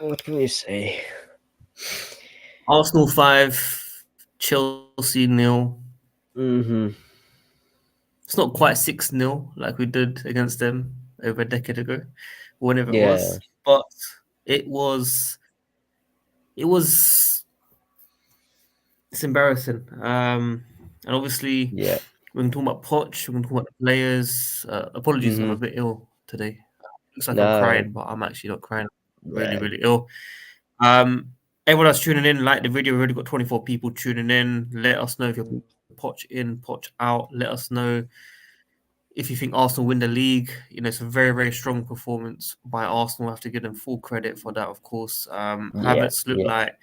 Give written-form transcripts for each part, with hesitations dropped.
What can you say? Arsenal 5, Chelsea 0. Mm-hmm. It's not quite 6-0 like we did against them over a decade ago, whenever it Yeah. was, but it was it was it's embarrassing. And obviously Yeah. we're gonna talk about Poch, we're gonna talk about the players. Apologies, I'm Mm-hmm. a bit ill today. Looks like I'm No. crying, but I'm actually not crying. I'm really, Yeah. really ill. Um, Everyone that's tuning in, like the video. We've already got 24 people tuning in. Let us know if you're Poch in, Poch out. Let us know if you think Arsenal win the league. It's a very, very strong performance by Arsenal. I have to give them full credit for that, of course. Yeah. Havertz looked Yeah. like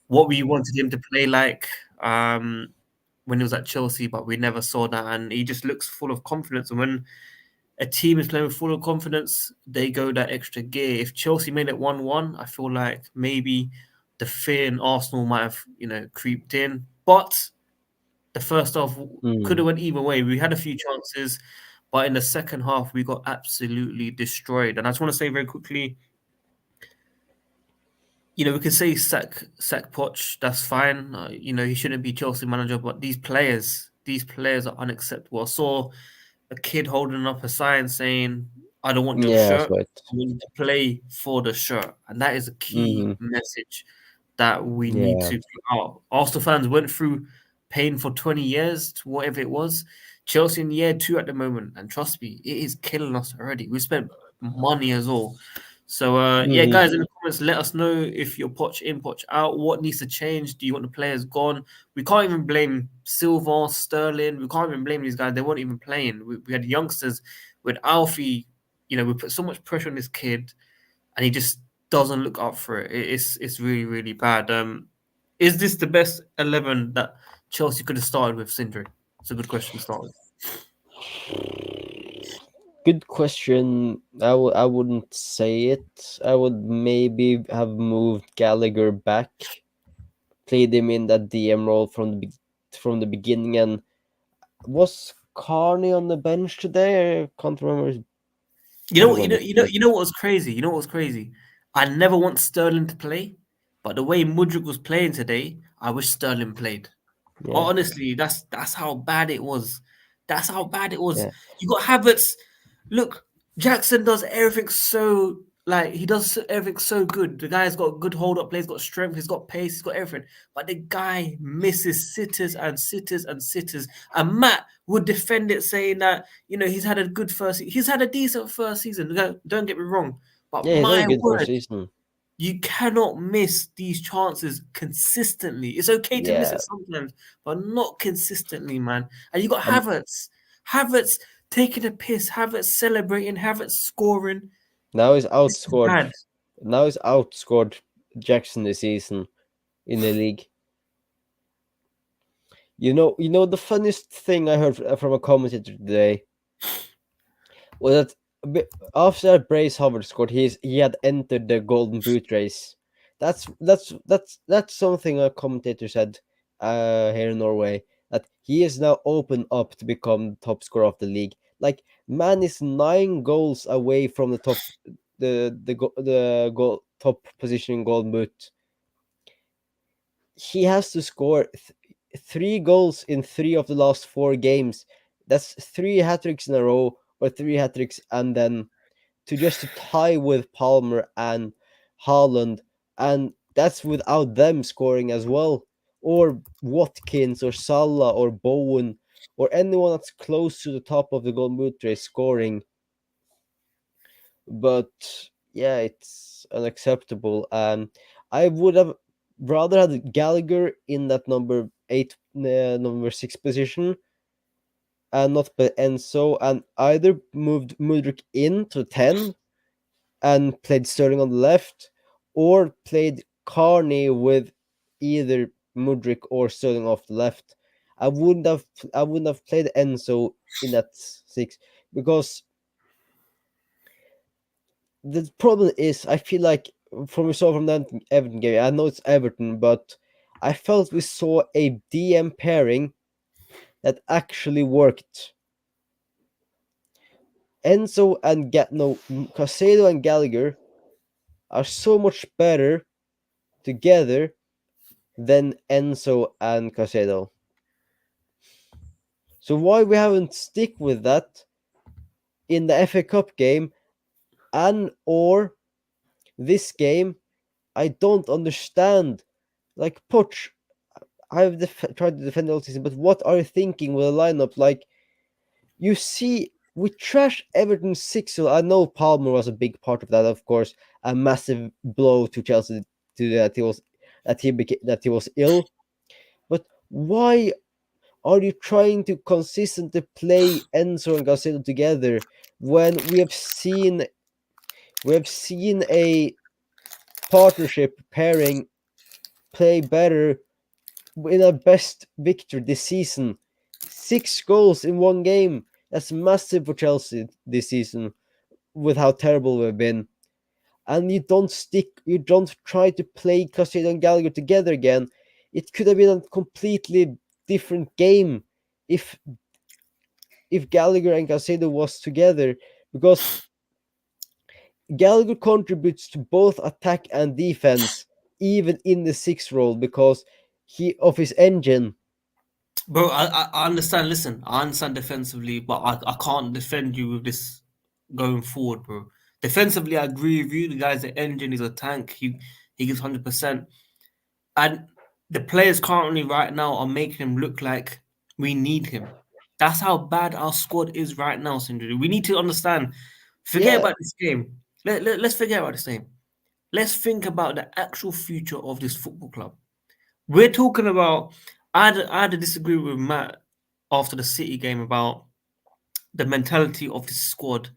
what we wanted him to play like when he was at Chelsea, but we never saw that. And he just looks full of confidence. And when a team is playing full of confidence, they go that extra gear. If Chelsea made it 1-1, I feel like maybe the fear in Arsenal might have, creeped in. But the first half could Mm. have went either way. We had a few chances, but in the second half, we got absolutely destroyed. And I just want to say very quickly, we could say sack Poch, that's fine. He shouldn't be Chelsea manager, but these players are unacceptable. I saw a kid holding up a sign saying, "I don't want your Yeah. shirt. That's right. I want you to play for the shirt," and that is a key Mm-hmm. message that we need Yeah. to put out. Arsenal fans went through pain for 20 years, whatever it was. Chelsea in year 2 at the moment, and trust me, it is killing us already. We spent money as well. So yeah, Mm-hmm. guys, in the comments, let us know if you're Poch in, Poch out. What needs to change? Do you want the players gone? We can't even blame Silva, Sterling. We can't even blame these guys. They weren't even playing. We had youngsters with Alfie. We put so much pressure on this kid, and he just doesn't look up for it. It's really, really bad. Is this the best 11 that Chelsea could have started with, Sindri? It's a good question to start with. Good question. I wouldn't say it. I would maybe have moved Gallagher back, played him in that DM role from the beginning. And was Carney on the bench today? I can't remember. You Can't know, you know, remember. you know, you know what was crazy. You know what was crazy. I never want Sterling to play, but the way Mudryk was playing today, I wish Sterling played. Yeah. Honestly, that's how bad it was. That's how bad it was. Yeah. You got Havertz. Look, Jackson does everything so he does everything so good. The guy's got good hold up play, he's got strength, he's got pace, he's got everything. But the guy misses sitters and sitters and sitters. And Matt would defend it, saying that he's had a good he's had a decent first season. Don't get me wrong, but Yeah. He's had a my good first word, season. you cannot miss these chances consistently. It's okay to miss Yeah. it sometimes, but not consistently, man. And you got Um. Havertz taking a piss, Havertz celebrating, Havertz scoring. Now he's This is outscored. bad. Now he's outscored Jackson this season in the league. You know the funniest thing I heard from a commentator today was that after that brace Havertz scored, he had entered the Golden Boot race. That's something a commentator said here in Norway, that he is now open up to become the top scorer of the league. Like, man is 9 goals away from the top position in Golden Boot. He has to score 3 goals in 3 of the last 4 games. That's 3 hat-tricks in a row, or 3 hat-tricks, and then to tie with Palmer and Haaland, and that's without them scoring as well, or Watkins or Salah or Bowen or anyone that's close to the top of the Golden Boot race scoring. But yeah, it's unacceptable, and I would have rather had Gallagher in that number 6 position, and not Enzo, and either moved Mudryk in to 10 and played Sterling on the left, or played Carney with either Mudryk or Sterling off the left. I wouldn't have played Enzo in that 6, because the problem is, I feel like, from we saw from that Everton game, I know it's Everton, but I felt we saw a DM pairing that actually worked. Enzo and Casado and Gallagher are so much better together than Enzo and Caicedo. So why we haven't stick with that in the FA Cup game and or this game, I don't understand. Like Poch, I've tried to defend all season, but what are you thinking with a lineup? Like you see, we trash Everton 6-0. I know Palmer was a big part of that, of course, a massive blow to Chelsea to that he was ill. But why are you trying to consistently play Enzo and Caicedo together when we have seen a partnership pairing play better in our best victory this season? 6 goals in one game. That's massive for Chelsea this season with how terrible we've been. And you don't try to play Caicedo and Gallagher together again. It could have been a completely different game if Gallagher and Caicedo was together, because Gallagher contributes to both attack and defense, even in the sixth role, because he of his engine. Bro, I understand. Listen, I understand defensively, but I can't defend you with this going forward, bro. Defensively, I agree with you. The guy's the engine. He's a tank. He gives 100%. And the players currently right now are making him look like we need him. That's how bad our squad is right now, Sindri. We need to understand. Forget Yeah, about this game. Let's forget about this game. Let's think about the actual future of this football club. We're talking about. I had to disagree with Matt after the City game about the mentality of this squad,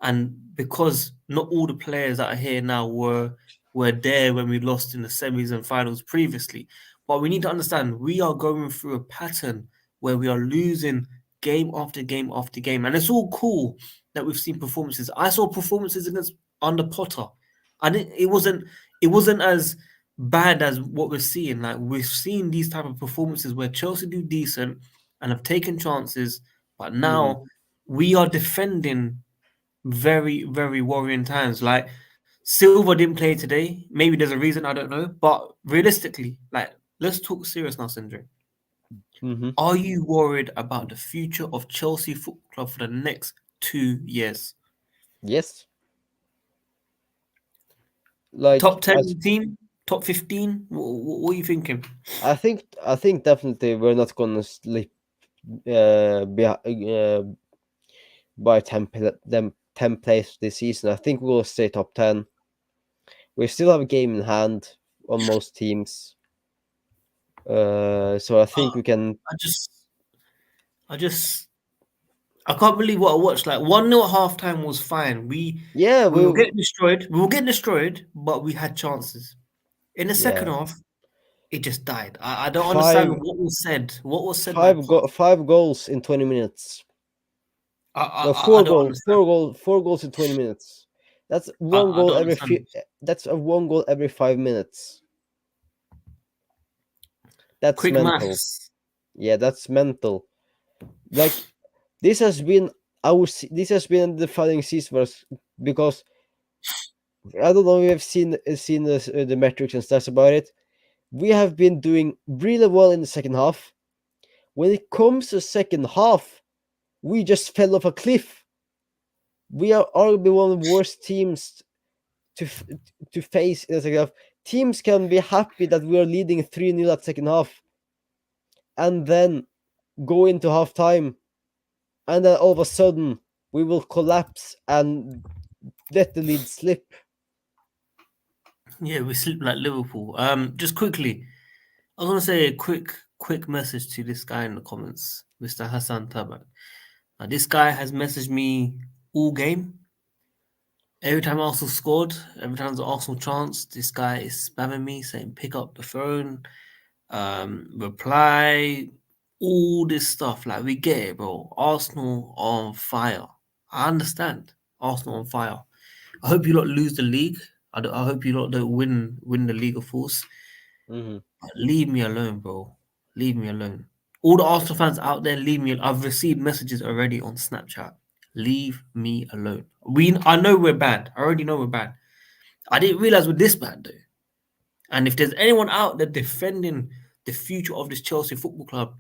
and because not all the players that are here now were there when we lost in the semis and finals previously. But we need to understand we are going through a pattern where we are losing game after game after game, and it's all cool that we've seen performances. I saw performances against under Potter. I didn't. It wasn't as bad as what we're seeing. Like we've seen these type of performances where Chelsea do decent and have taken chances, but hmm now we are defending very, very worrying times. Like Silva didn't play today. Maybe there's a reason, I don't know. But realistically, like let's talk serious now, Sindri. hmm Are you worried about the future of Chelsea Football Club for the next 2 years? yes. Like Top 10 team? Top 15? What are you thinking? I think definitely we're not gonna slip by 10 plays this season. I think we'll stay top 10. We still have a game in hand on most teams. So I Uh, think we can. I just, I just, I can't believe what I watched. Like 1-0 at halftime was fine. We Yeah, we were we. getting destroyed. We were getting destroyed, but we had chances. In the second Yeah, half, it just died. I don't understand five what was said. What was said by Poch. 5 goals in 20 minutes. I, No, I, I don't understand. 4 goals in 20 minutes. That's one I goal don't every understand. few. That's a one goal every 5 minutes. That's Quick mental. maths. Yeah, that's mental. Like this has been this has been a defining season for us, because I don't know if you've seen the metrics and stats about it. We have been doing really well in the second half. When it comes to second half, we just fell off a cliff. We are arguably one of the worst teams to to face in the second half. Teams can be happy that we are leading 3-0 at second half, and then go into half time, and then all of a sudden we will collapse and let the lead slip. Yeah, we sleep like Liverpool. Just quickly, I was gonna say a quick message to this guy in the comments, Mr. Hassan Tabak. Now, this guy has messaged me all game. Every time Arsenal scored, every time there's an Arsenal chance, this guy is spamming me saying pick up the phone, reply, all this stuff. Like we get it, bro. Arsenal on fire. I understand. Arsenal on fire. I hope you lot lose the league. I hope you lot don't win the league of course. hmm But leave me alone, bro. Leave me alone. All the Arsenal fans out there, leave me. I've received messages already on Snapchat. Leave me alone. I know we're bad. I already know we're bad. I didn't realize we're this bad though. And if there's anyone out there defending the future of this Chelsea Football Club,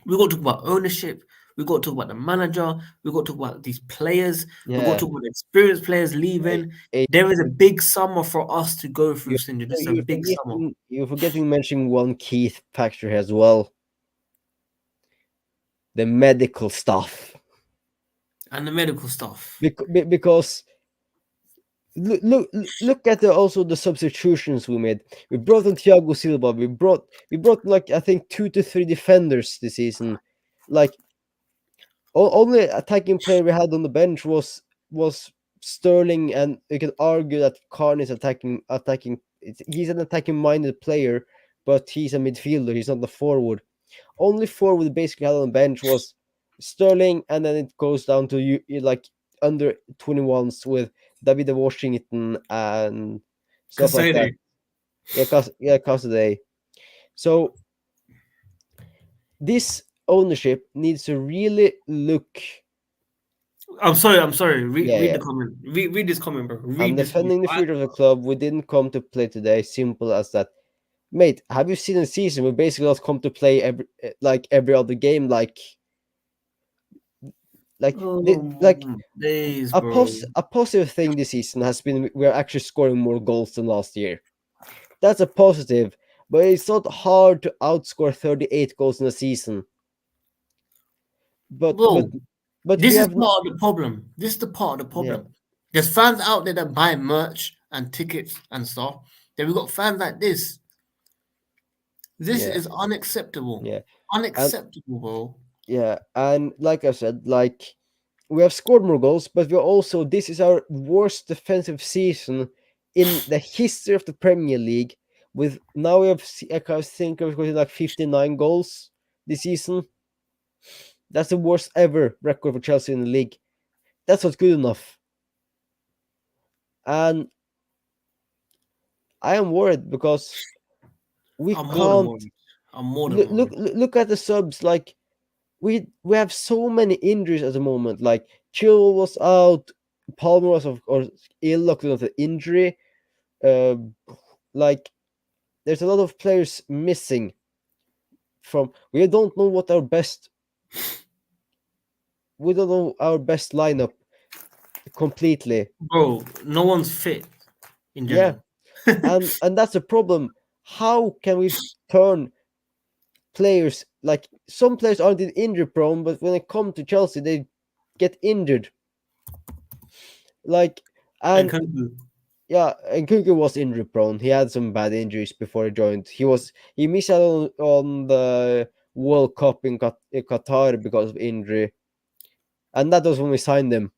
we got to talk about ownership. We got to talk about the manager. We got to talk about these players. We got to Yeah, talk about the experienced players I, leaving. I, There is a big summer for us to go through, you Sinja. This is a big summer. you're forgetting mentioning one key factor here as well: the medical stuff. And the medical stuff. Because look at also the substitutions we made. We brought in Thiago Silva. We brought like I think 2 to 3 defenders this season. Like only attacking player we had on the bench was Sterling, and you can argue that Khan is attacking. He's an attacking minded player, but he's a midfielder. He's not a forward. Only forward we basically had on the bench was Sterling, and then it goes down to like under 21s with David Washington and stuff like that. Kasede. Yeah, Cassidy. So this ownership needs to really look. I'm sorry. Read, Yeah, read the yeah. comment. Read this comment, bro. I'm Read this. defending the future of the club. We didn't come to play today. Simple as that. Mate, have you seen the season? We basically not come to play every other game. Like Days, bro. a positive thing this season has been we're actually scoring more goals than last year. That's a positive, but it's not hard to outscore 38 goals in a season. But but Bro, but we this is have part of the problem. This is the part of the yeah, problem. There's fans out there that buy merch and tickets and stuff. Then we got fans like this. This yeah, is unacceptable. yeah, and Unacceptable, bro. yeah, and like I said, like we have scored more goals, but we're also this is our worst defensive season in the history of the Premier League. With now we have I think we've got like 59 goals this season. That's the worst ever record for Chelsea in the league. That's not good enough. And I am worried because we I'm more than can't worried. I'm more than worried. look at the subs. Like we have so many injuries at the moment. Like Chilwell was out, Palmer was of course ill, looked at the injury. Uh, like there's a lot of players missing. From we don't know what our best. We don't know our best lineup completely. Bro, no one's fit in Yeah, general. and that's a problem. How can we turn players like some players aren't injury prone, but when it comes to Chelsea, they get injured. Like And and Kunku. yeah, and Kuku was injury prone. He had some bad injuries before he joined. He missed out on the World Cup in Qatar because of injury, and that was when we signed him.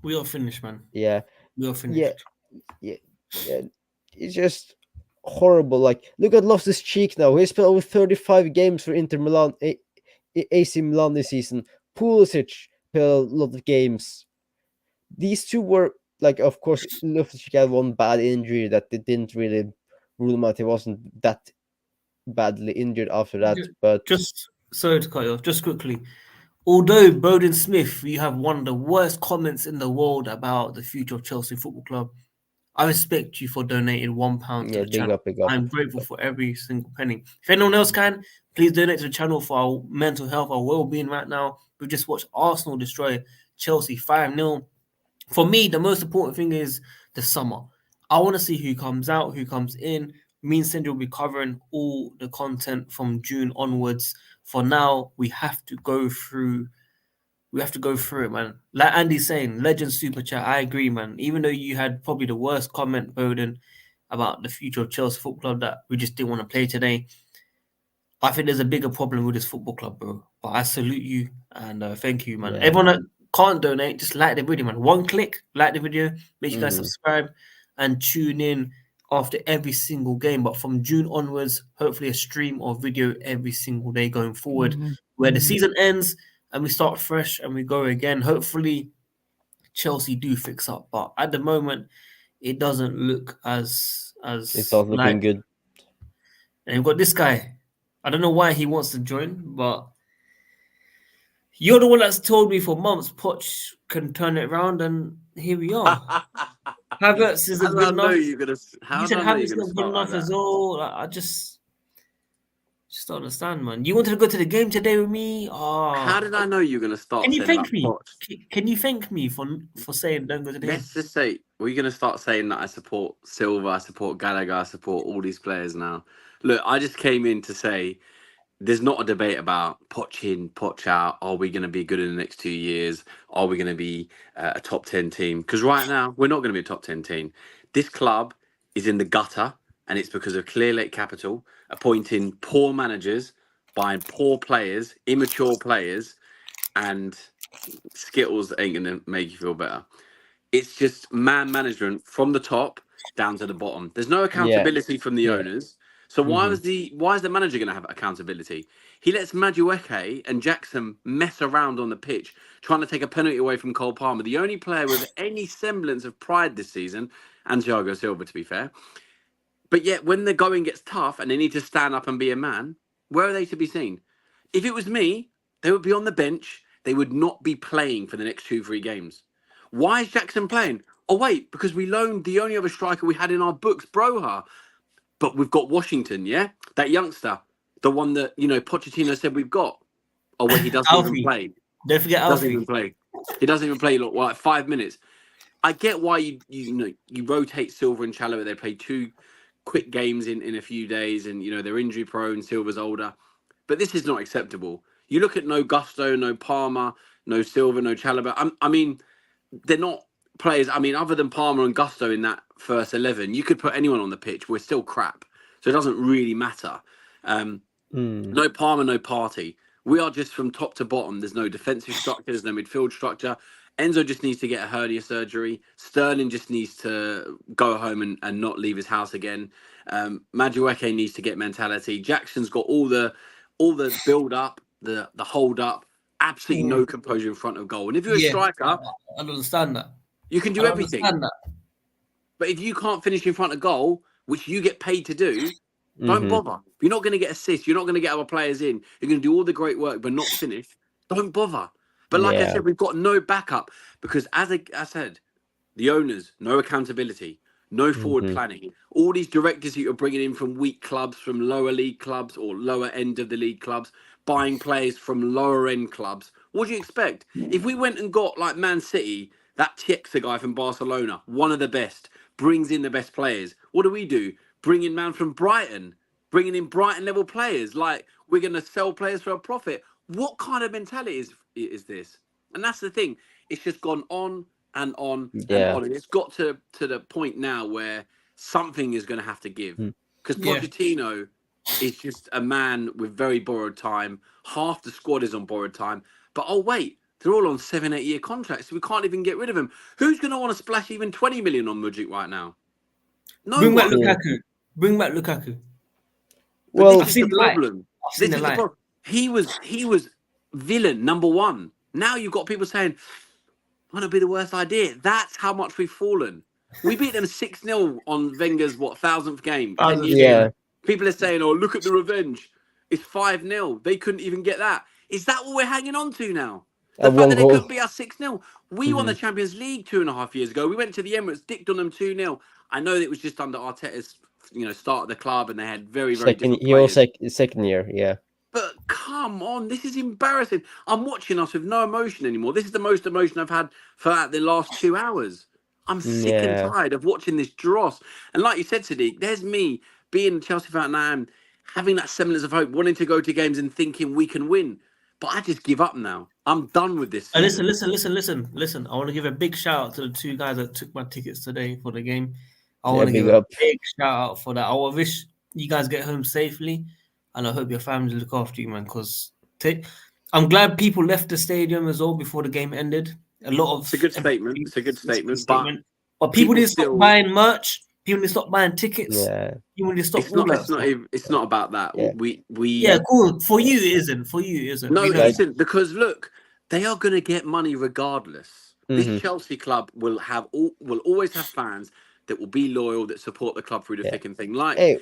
We are finished, man. Yeah, We are yeah, finished. yeah, yeah. It's just horrible. Like look at Loftus Cheek now. He's played over 35 games for Inter Milan, AC Milan this season. Pulisic played a lot of games. These two were like, of course, Loftus-Cheek had one bad injury that they didn't really rule him out. He wasn't that badly injured after that, but Just sorry to cut you off, just quickly. Although Bowden Smith, you have one of the worst comments in the world about the future of Chelsea Football Club. I respect you for donating £1 to yeah, the channel. big up. I'm grateful for every single penny. If anyone else can, please donate to the channel for our mental health, our well-being right now. We've just watched Arsenal destroy Chelsea 5-0. For me, the most important thing is the summer. I want to see who comes out, who comes in. Me and Cindy will be covering all the content from June onwards. For now, we have to go through. We have to go through it, man. Like Andy's saying, legend super chat. I agree, man. Even though you had probably the worst comment, Bowden, about the future of Chelsea Football Club that we just didn't want to play today. I think there's a bigger problem with this football club, bro. But I salute you and thank you, man. Yeah. Everyone that can't donate, just like the video, man. One click, like the video. Make sure you guys subscribe and tune in after every single game. But from June onwards, hopefully a stream or video every single day going forward, where the season ends and we start fresh and we go again. Hopefully, Chelsea do fix up, but at the moment, it doesn't look It's as not like. looking good. And we've got this guy. I don't know why he wants to join, but you're the one that's told me for months Poch can turn it around, and here we are. Havertz isn't good enough. How You did said I know you're Havertz gonna not good start like enough as that? well. I just don't understand, man. You wanted to go to the game today with me? How did I know you're gonna start Can you saying about thank me? Poch? Can you thank me for saying don't go to the game? Let's just say we're gonna start saying that I support Silva, I support Gallagher, I support all these players now. Look, I just came in to say there's not a debate about Poch in, Poch out. Are we going to be good in the next 2 years? Are we going to be a top 10 team? Because right now, we're not going to be a top 10 team. This club is in the gutter, and it's because of Clear Lake Capital appointing poor managers, buying poor players, immature players, and Skittles ain't going to make you feel better. It's just man management from the top down to the bottom. There's no accountability from the owners. So why is the manager going to have accountability? He lets Madueke and Jackson mess around on the pitch, trying to take a penalty away from Cole Palmer, the only player with any semblance of pride this season, and Thiago Silva, to be fair. But yet, when the going gets tough and they need to stand up and be a man, where are they to be seen? If it was me, they would be on the bench. They would not be playing for the next 2-3 games. Why is Jackson playing? Oh, wait, because we loaned the only other striker we had in our books, Broha. But we've got Washington, yeah? That youngster, the one that, Pochettino said we've got. Oh, wait, he doesn't even play. Don't forget Doesn't Alfie. even play. He doesn't even play, like 5 minutes. I get why you rotate Silva and Chalobah. They play 2 quick games in a few days, and, they're injury prone. Silva's older. But this is not acceptable. You look at no Gusto, no Palmer, no Silva, no Chalobah. I mean, they're not players. I mean, other than Palmer and Gusto in that first 11, you could put anyone on the pitch. We're still crap. So it doesn't really matter. No Palmer, no Party. We are just from top to bottom. There's no defensive structure. There's no midfield structure. Enzo just needs to get a hernia surgery. Sterling just needs to go home and not leave his house again. Madueke needs to get mentality. Jackson's got all the build up, the hold up. Absolutely no composure in front of goal. And if you're a striker, I don't understand that. you can do everything. But if you can't finish in front of goal, which you get paid to do, don't bother. You're not going to get assists. You're not going to get other players in. You're going to do all the great work, but not finish. Don't bother. But like I said, we've got no backup because, as I said, the owners, no accountability, no forward planning. All these directors that you're bringing in from weak clubs, from lower league clubs or lower end of the league clubs, buying players from lower end clubs. What do you expect? If we went and got like Man City, that Tiexa guy from Barcelona, one of the best, brings in the best players. What do? Bring in man from Brighton, bringing in Brighton level players. Like we're going to sell players for a profit. What kind of mentality is this? And that's the thing. It's just gone on and on and on. And it's got to the point now where something is going to have to give. Because Pochettino is just a man with very borrowed time. Half the squad is on borrowed time. But oh, wait, they're all on 7-8 year contracts. So we can't even get rid of him. Who's going to want to splash even 20 million on Mudryk right now? No Bring one. Bring back Lukaku. Well, this is the problem. This is the problem. He was villain number one. Now you've got people saying, might not be the worst idea. That's how much we've fallen. We beat them 6-0 on Wenger's 1,000th game. 10 years ago. People are saying, oh, look at the revenge. It's 5-0. They couldn't even get that. Is that what we're hanging on to now? The fact that they couldn't beat us 6-0. We won the Champions League 2.5 years ago. We went to the Emirates, dicked on them 2-0. I know that it was just under Arteta's start of the club, and they had very different players. Second year, yeah. But come on, this is embarrassing. I'm watching us with no emotion anymore. This is the most emotion I've had for the last 2 hours. I'm sick and tired of watching this dross. And like you said, Sadiq, there's me being a Chelsea fan and I am having that semblance of hope, wanting to go to games and thinking we can win. But I just give up now. I'm done with this. Listen. I want to give a big shout out to the 2 guys that took my tickets today for the game. I want to give a big shout out for that. I wish you guys get home safely, and I hope your families look after you, man. Because I'm glad people left the stadium as well before the game ended. It's a good statement. It's a good statement. But people didn't stop buying merch. People didn't stop buying tickets. Yeah. People didn't stop. It's not about that. Yeah. Cool. For you, it isn't. No, it isn't, because look, they are going to get money regardless. This Chelsea club will always have fans that will be loyal, that support the club through the thick and thin. Like,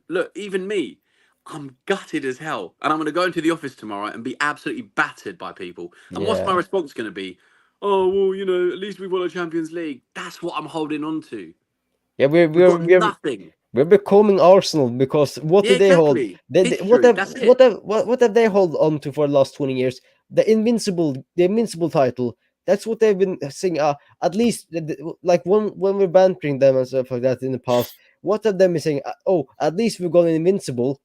look, even me, I'm gutted as hell. And I'm going to go into the office tomorrow and be absolutely battered by people. And what's my response going to be? oh well, at least we won a Champions League. That's what I'm holding on to. Yeah, We've got nothing. we're becoming Arsenal because what Yeah, do they hold? exactly. What History. have That's it. what have they held on to for the last 20 years? The invincible title. That's what they've been saying. At least like when we're bantering them and stuff like that in the past, what have they been saying? Oh, at least we've gone invincible.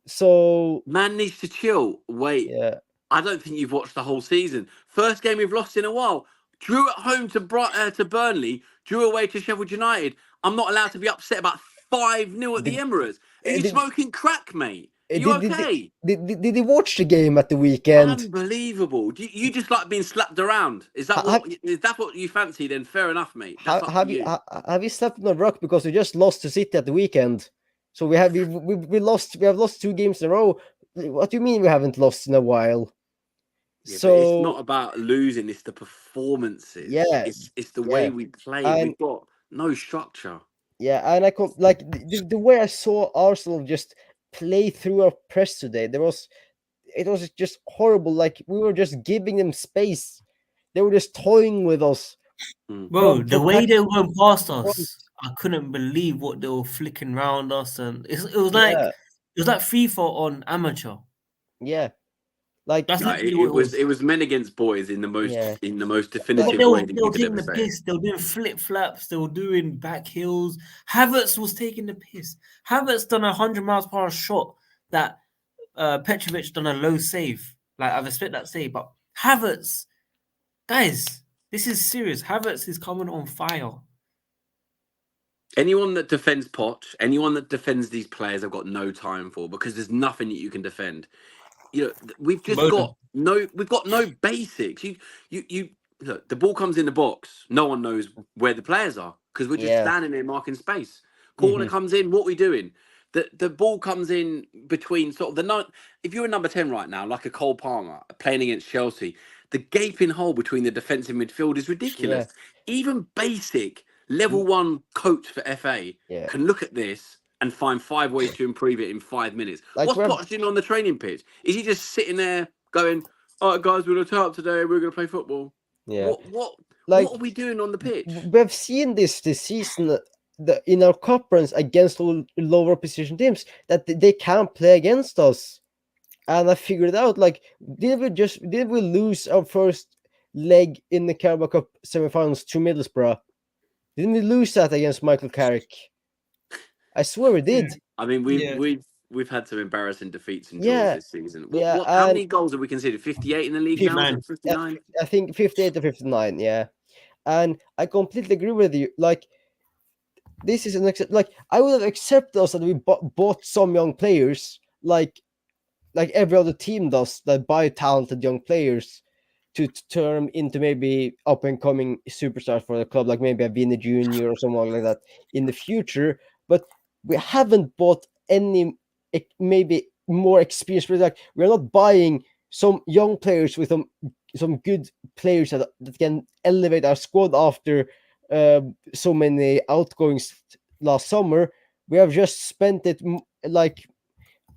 So Man needs to chill. Wait, yeah, I don't think you've watched the whole season. First game we've lost in a while. Drew at home to Burnley. Drew away to Sheffield United. I'm not allowed to be upset about 5-0 at the did, Emirates. Are you did, smoking crack, mate? Are you did, did, okay? did they watch the game at the weekend? Unbelievable. You just like being slapped around. Is that what you fancy? Then fair enough, mate. That's up to you. Have you slept on the rock because we just lost to City at the weekend? So we have lost 2 games in a row. What do you mean we haven't lost in a while? Yeah, So but it's not about losing. It's the performances. Yeah, it's the way we play. And We've got no structure. yeah, and I like the way I saw Arsenal just play through our press today. It was just horrible. Like we were just giving them space. They were just toying with us. Bro, the way they were going past front. us, I couldn't believe what they were flicking around us, and it was Yeah. like FIFA on amateur. Yeah, like That's No, literally what it was men against boys in the most Yeah. definitive But they way were that you could taking ever the say. piss. They were doing flip flaps. They were doing back heels. Havertz was taking the piss. Havertz done 100 miles per hour shot that Petrovic done a low save. Like I respect that save, but Havertz, guys, this is serious. Havertz is coming on fire. Anyone that defends Poch, anyone that defends these players, I've got no time for because there's nothing that you can defend. We've just got no basics. You look, the ball comes in the box. No one knows where the players are because we're just standing there marking space. Corner comes in. What are we doing? The ball comes in between sort of if you're a number 10 right now, like a Cole Palmer playing against Chelsea, the gaping hole between the defensive midfield is ridiculous. Even basic level 1 coach for FA can look at this and find 5 ways to improve it in 5 minutes. Like What's Poch doing on the training pitch? Is he just sitting there going, "All right, guys, we're going to turn up today. We're going to play football." Yeah. What are we doing on the pitch? We've seen this season in our cup runs against lower position teams that they can't play against us. And I figured out, like, did we lose our first leg in the Carabao Cup semi-finals to Middlesbrough? Didn't we lose that against Michael Carrick? I swear we did. I mean, we've had some embarrassing defeats and draws this season. How many goals have we conceded? 58 in the league now? 59? I think 58 to 59, yeah. And I completely agree with you. Like, this is I would have accepted us that we bought some young players, like every other team does, that buy talented young players to turn into maybe up and coming superstars for the club, like maybe a Vini Jr. or someone like that in the future. But we haven't bought any maybe more experienced players. Like, we're not buying some young players with some good players that can elevate our squad after so many outgoings last summer. We have just spent it like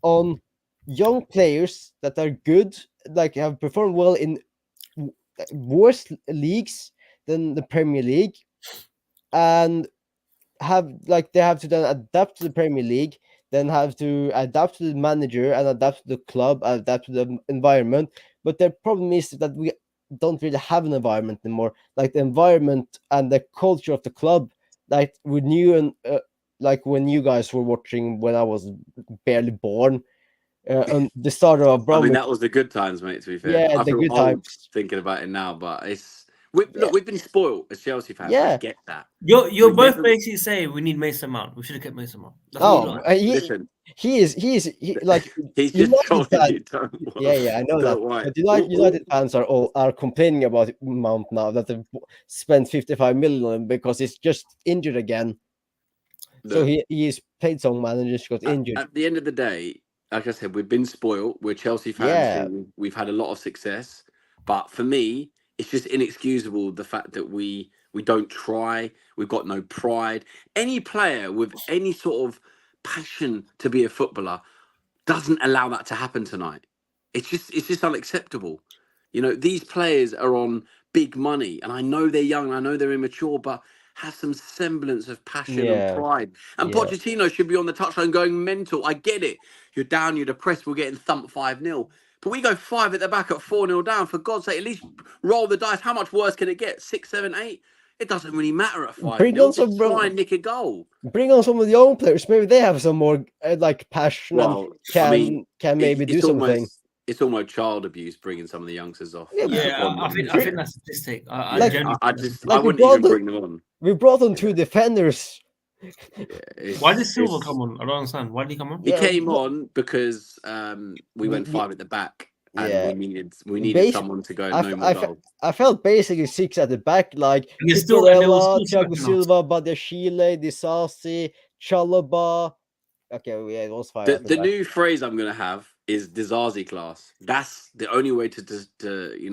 on young players that are good, like have performed well in worse leagues than the Premier League, and they have to then adapt to the Premier League, then have to adapt to the manager and adapt to the club, adapt to the environment. But the problem is that we don't really have an environment anymore. Like the environment and the culture of the club, like we knew, and like when you guys were watching when I was barely born. On the start of I mean, that was the good times, mate, to be fair. Yeah, I the feel good old times. thinking about it now, but look, we've been spoiled as Chelsea fans. Yeah. I get that. You're both basically saying we need Mason Mount. We should have kept Mason Mount. That's what you like. Listen, he is like he's just United told fans. you. Don't Yeah, I know that. worry. But United fans are complaining about Mount now, that they've spent 55 million on him because he's just injured again. So he's played some managers, got injured. At the end of the day, like I said, we've been spoiled. We're Chelsea fans. We've had a lot of success. But for me, it's just inexcusable the fact that we don't try. We've got no pride. Any player with any sort of passion to be a footballer doesn't allow that to happen tonight. It's just unacceptable. These players are on big money. And I know they're young, I know they're immature, but has some semblance of passion and Yeah, pride. And yeah. Pochettino should be on the touchline going mental. I get it. You're down, you're depressed, we're getting thumped 5-0. But we go 5 at the back at 4-0 down. For God's sake, at least roll the dice. How much worse can it get? 6, 7, 8? It doesn't really matter at 5-0. Bring on Just some try and nick a goal. Bring on some of the young players. Maybe they have some more like passion Well, and can I mean, maybe do it's something. almost child abuse bringing some of the youngsters off. Yeah, Yeah, I think that's a statistic. I Like- genuinely I think that's a just I Like, we wouldn't brought even the- bring them on. We brought on 2 defenders. Yeah, Why did Silva it's- come on? I don't understand. Why did he come on? He Yeah, came but- on because we went Yeah. 5 at the back, and Yeah. we needed Basi- someone to go I no f- more I f- goals. I felt basically 6 at the back, like And there was Cucurella, still Thiago second half. Silva, Badiashile, Disasi, Chalobah. Okay, yeah, it was 5 at the The back. new phrase I'm going to have is Dizazi class. That's the only way to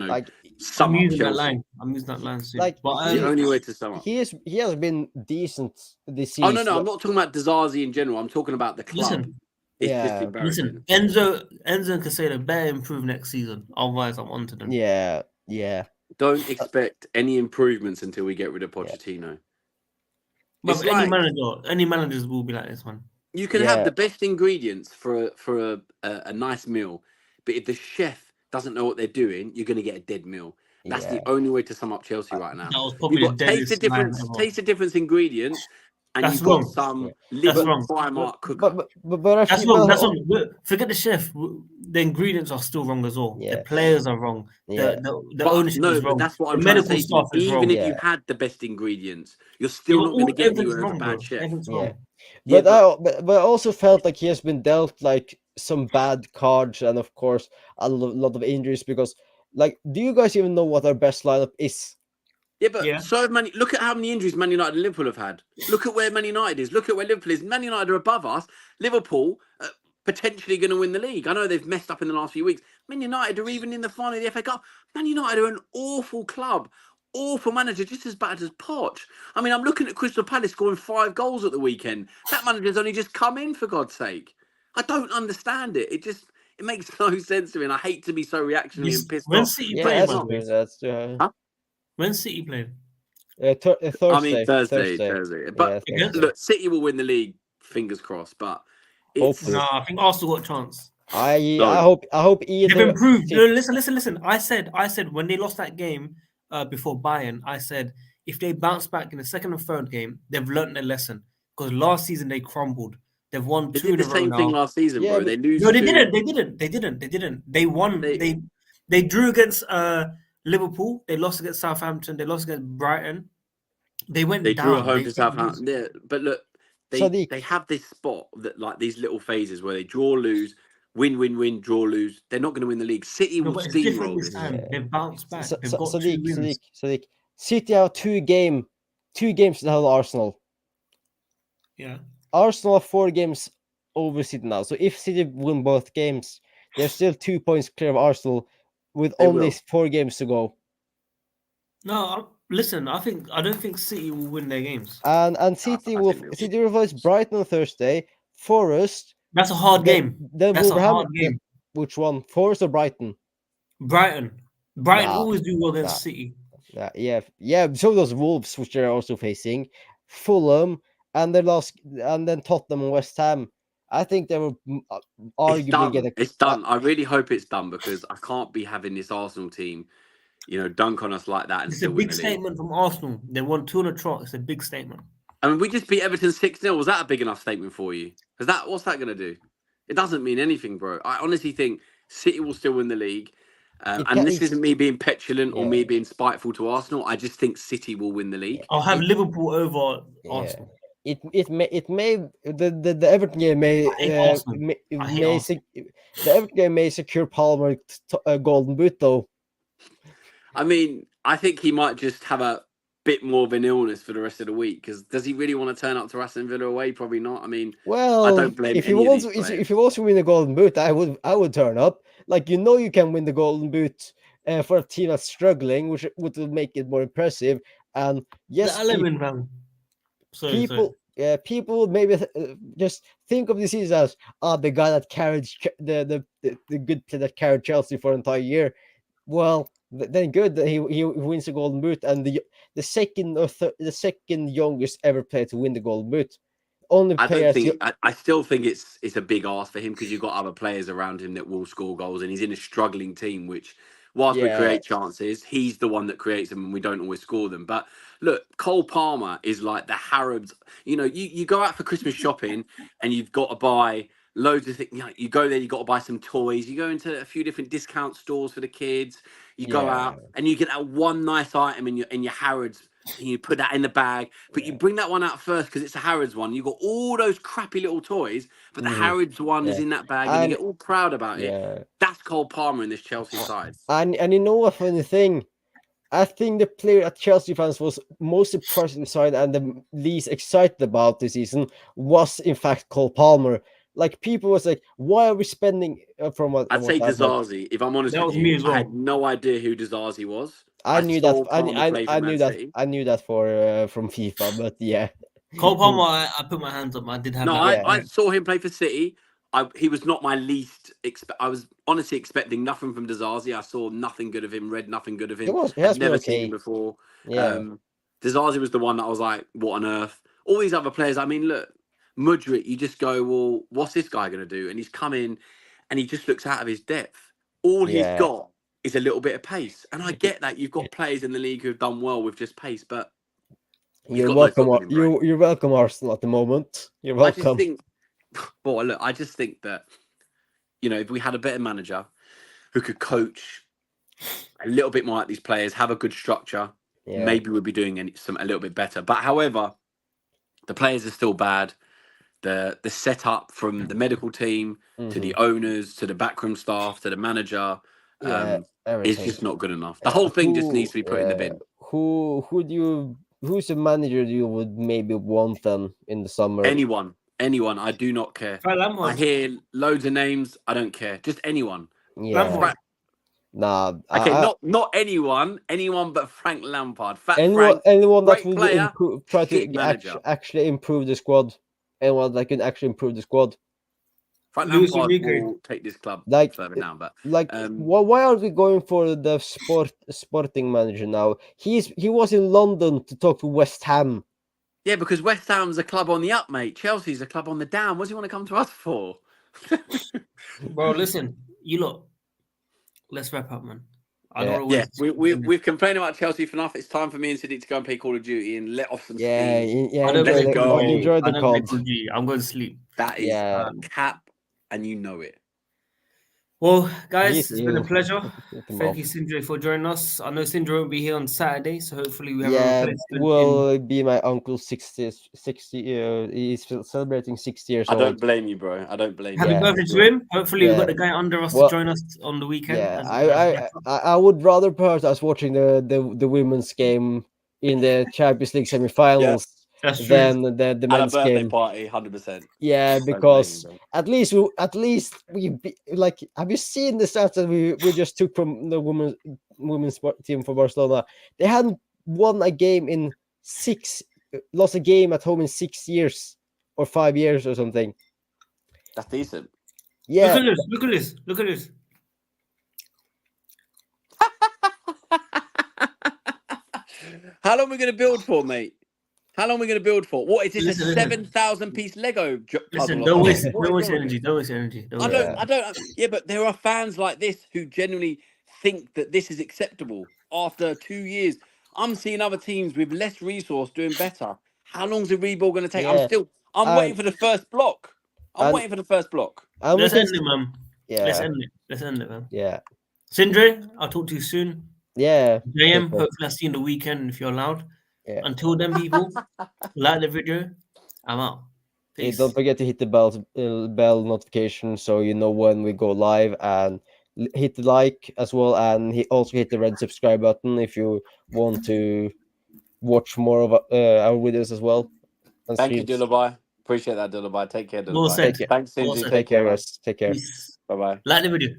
Like, sum I'm up using that Chelsea. line. I'm using that line soon. Like, but It's the only way to sum up. he has been decent this Oh season. no, I'm not talking about Dizazi in general. I'm talking about the club. Listen. It's Yeah. just embarrassing. listen, Enzo and Casado better improve next season. Otherwise, I'm onto them. Yeah. Don't expect any improvements until we get rid of Pochettino. But It's any like- any managers will be like this one. You can Yeah. have the best ingredients for a nice meal, but if the chef doesn't know what they're doing, you're going to get a dead meal. That's Yeah. the only way to sum up Chelsea right now. That was probably You've the got taste the deadliest line difference, ever. taste the difference ingredients, and That's you've got wrong. some Yeah. little wrong. Primark cooker. But I That's feel- wrong. That's wrong. Forget the chef. The ingredients are still wrong as well. Yeah. The players are wrong. Yeah. The But ownership no, is but wrong. that's what The I'm trying to medical say. To you. staff is Even wrong. if you Yeah. had the best ingredients, you're still Yeah, not going to get everything's anywhere as a wrong, bad bro. chef. Everything's Yeah. wrong. Yeah, But I also felt like he has been dealt like some bad cards, and of course a lot of injuries. Because, like, do you guys even know what our best lineup is? Yeah, but Yeah. so many. Look at how many injuries Man United and Liverpool have had. Look at where Man United is. Look at where Liverpool is. Man United are above us. Liverpool potentially going to win the league. I know they've messed up in the last few weeks. Man United are even in the final of the FA Cup. Man United are an awful club, awful manager, just as bad as Poch. I mean, I'm looking at Crystal Palace scoring 5 goals at the weekend. That manager's only just come in, for God's sake. I don't understand it. It makes no sense to me, and I hate to be so reactionary and pissed When off. City Yeah, played, that's by the way. that's When City played. Thursday. I mean, Thursday. But Yeah, Thursday. look, City will win the league. Fingers crossed. But it's, Hopefully. No, I think Arsenal got a chance. I No. hope either. They've improved. City- No, listen. I said when they lost that game before Bayern, I said if they bounce back in the second and third game, they've learnt their lesson. Because last season they crumbled. They've won they 2 did in the a row same thing now. last season, Yeah, bro. but- They lose. No, they 2. didn't. They won. They drew against Liverpool. They lost against Southampton. They lost against Brighton. They went They down. drew at home They- to Southampton. Yeah, but look, Sadiq. they have this spot that, like, these little phases where they draw, lose, win, draw, lose. They're not going to win the league. City No, will but it's different steamroll this this. time. Yeah. They've bounced back. They've got 2 Sadiq, wins. Sadiq. City have 2 games to held Arsenal. Yeah. Arsenal have 4 games over City now. So if City win both games, they're still 2 points clear of Arsenal with They only will. 4 games to go. No, listen. I don't think City will win their games. And I City think will they will. City will face Brighton on Thursday, Forest. That's a hard game. Then That's a Wolverhampton. hard game. Which one? Forest or Brighton? Brighton Nah. always do well against Nah. City. Yeah. So does Wolves, which they're also facing, Fulham, and then Tottenham and West Ham. I think they will It's arguably done. get a. It's done. I really hope it's done because I can't be having this Arsenal team, dunk on us like that and It's a still win big the league. statement from Arsenal. They won 2 on a trot. It's a big statement. I mean, we just beat Everton 6-0. Was that a big enough statement for you? What's that going to do? It doesn't mean anything, bro. I honestly think City will still win the league. And this isn't me being petulant or me being spiteful to Arsenal. I just think City will win the league. I'll have Liverpool over Yeah. Arsenal. It may the Everton game may Arsenal. I hate Arsenal. the Everton game may secure Palmer a golden boot though. I mean, I think he might just have a bit more of an illness for the rest of the week. Because does he really want to turn up to Aston Villa away? Probably not. I mean, Well, I don't blame if he any of wants these players. if he wants to win the golden boot, I would turn up. Like, you can win the golden boot for a team that's struggling, which would make it more impressive. And yes, The element round. people maybe just think of this season as the guy that carried the good play that carried Chelsea for an entire year. Well, then good. He wins the Golden Boot, and the second the second youngest ever player to win the Golden Boot. Only I player don't as think. I still think it's a big ask for him because you've got other players around him that will score goals, and he's in a struggling team. Which, whilst we Yeah. create chances, he's the one that creates them, and we don't always score them. But look, Cole Palmer is like the Harrods. You know, you go out for Christmas shopping, and you've got to buy loads of things. You know, you go there, you got to buy some toys. You go into a few different discount stores for the kids. You go Yeah. out, and you get that one nice item in your Harrods. And you put that in the bag, but you bring that one out first because it's a Harrods one. You've got all those crappy little toys, but the Harrods one is Yeah. in that bag, and you get all proud about it. Yeah. That's Cole Palmer in this Chelsea side. And you know what funny thing? I think the player that Chelsea fans was most surprised inside and the least excited about this season was in fact Cole Palmer. Like people was like, why are we spending from what? I'd say Dizazi. If I'm honest That with was me you, as I well. had no idea who Dizazi was. I knew that. saw Palmer play for I knew Man that. City. I knew that for from FIFA, but yeah. Cole Palmer, I put my hands up. I did have No, that. I saw him play for City. He was not my least. I was honestly expecting nothing from Dizazi. I saw nothing good of him. Read nothing good of him. He has I'd been never seen okay. him before. Yeah. Dizazi was the one that I was like, what on earth? All these other players. I mean, look, Mudryk. You just go, well, what's this guy going to do? And he's come in, and he just looks out of his depth. All he's got is a little bit of pace. And I get that you've got players in the league who've done well with just pace, but You're welcome. You're welcome, Arsenal, at the moment. You're welcome. I just think, well, look, I just think that, you know, if we had a better manager who could coach a little bit more at these players, have a good structure, maybe we'd be doing a little bit better. But however, the players are still bad. The setup from the medical team to the owners to the backroom staff to the manager is just not good enough. The whole thing just needs to be put in the bin. Who's the manager you would maybe want then in the summer? Anyone. I do not care. I hear loads of names. I don't care. Just anyone. Yeah. Nah. Okay, not anyone but Frank Lampard. Anyone that will player, try to actually improve the squad. Anyone that can actually improve the squad. Frank Lampard will take this club further down. But why are we going for the sporting manager now? He was in London to talk to West Ham. Yeah, because West Ham's a club on the up, mate. Chelsea's a club on the down. What does he want to come to us for? Bro, listen, you lot. Let's wrap up, man. We've complained about Chelsea for enough. It's time for me and Siddiq to go and play Call of Duty and let off some steam. Yeah. Enjoy the COD. I'm going to sleep. That is cap, and you know it. Well, guys, it's been a pleasure. Thank you, Sindre, for joining us. I know Sindre won't be here on Saturday, so hopefully we have a replacement. Will be my uncle's 60. He's celebrating 60 years old. I don't blame you, bro. I don't blame you. Happy birthday to him. Hopefully we've got the guy under us to join us on the weekend. Yeah, I would rather prioritize watching the women's game in the Champions League semi-finals. Than the men's game party, 100%. Yeah, because at least we like. Have you seen the stats that we just took from the women's team for Barcelona? They hadn't won a game in lost a game at home in 6 years or 5 years or something. That's decent. Yeah. Look at this. How long are we going to build for, mate? How long are we going to build for? What is this? A 7,000 piece Lego puzzle? Listen, don't waste energy. I don't. Yeah, but there are fans like this who genuinely think that this is acceptable. After 2 years, I'm seeing other teams with less resource doing better. How long's the rebuild going to take? Yeah. I'm waiting for the first block. Let's end it, man. Yeah. Let's end it, man. Yeah. Sindre, I'll talk to you soon. Yeah. JM, hopefully I'll see you on the weekend if you're allowed. Yeah. Until then, people, like the video. I'm out. Hey, don't forget to hit the bell notification so you know when we go live, and hit the like as well, and also hit the red subscribe button if you want to watch more of our videos as well. Thank you, Dillaby. Appreciate that, Dillaby. Take care, Dillaby. Well said. Thanks, Cindy. Take care, guys. Take care. Bye-bye. Like the video.